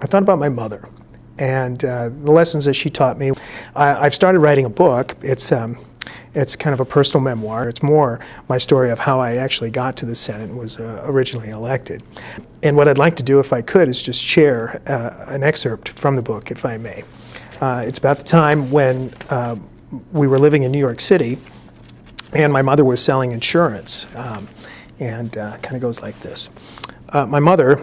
I thought about my mother and the lessons that she taught me. I've started writing a book. It's kind of a personal memoir. It's more my story of how I actually got to the Senate and was originally elected. And what I'd like to do, if I could, is just share an excerpt from the book, if I may. It's about the time when we were living in New York City, and my mother was selling insurance, and kind of goes like this. My mother,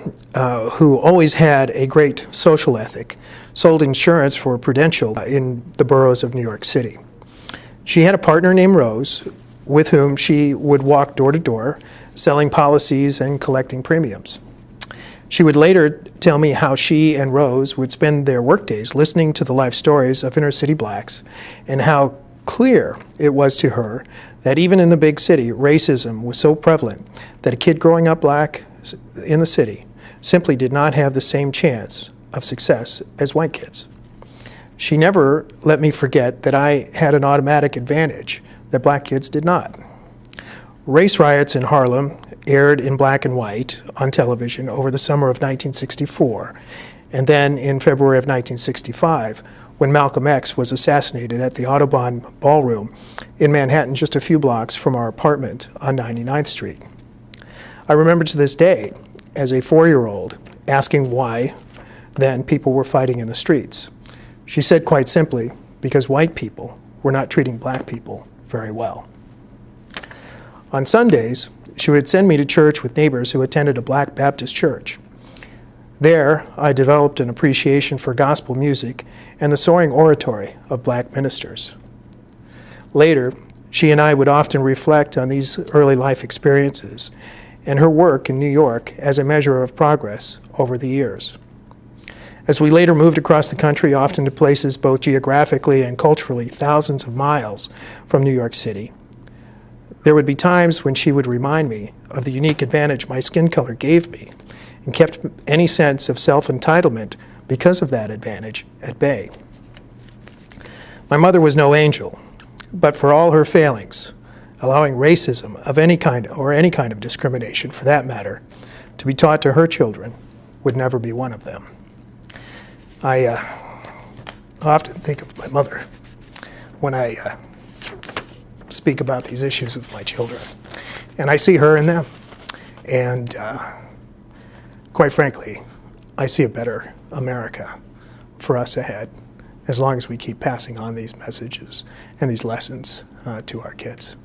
who always had a great social ethic, sold insurance for Prudential in the boroughs of New York City. She had a partner named Rose, with whom she would walk door to door, selling policies and collecting premiums. She would later tell me how she and Rose would spend their workdays listening to the life stories of inner city blacks, and how clear it was to her that even in the big city, racism was so prevalent that a kid growing up black in the city simply did not have the same chance of success as white kids. She never let me forget that I had an automatic advantage that black kids did not. Race riots in Harlem aired in black and white on television over the summer of 1964, and then in February of 1965, when Malcolm X was assassinated at the Audubon Ballroom in Manhattan, just a few blocks from our apartment on 99th Street. I remember to this day, as a 4-year-old, asking why then people were fighting in the streets. She said quite simply, because white people were not treating black people very well. On Sundays, she would send me to church with neighbors who attended a black Baptist church. There, I developed an appreciation for gospel music and the soaring oratory of black ministers. Later, she and I would often reflect on these early life experiences and her work in New York as a measure of progress over the years. As we later moved across the country, often to places both geographically and culturally thousands of miles from New York City, there would be times when she would remind me of the unique advantage my skin color gave me and kept any sense of self-entitlement because of that advantage at bay. My mother was no angel, but for all her failings, allowing racism of any kind, or any kind of discrimination for that matter, to be taught to her children would never be one of them. I often think of my mother when I speak about these issues with my children, and I see her in them, and quite frankly, I see a better America for us ahead as long as we keep passing on these messages and these lessons to our kids.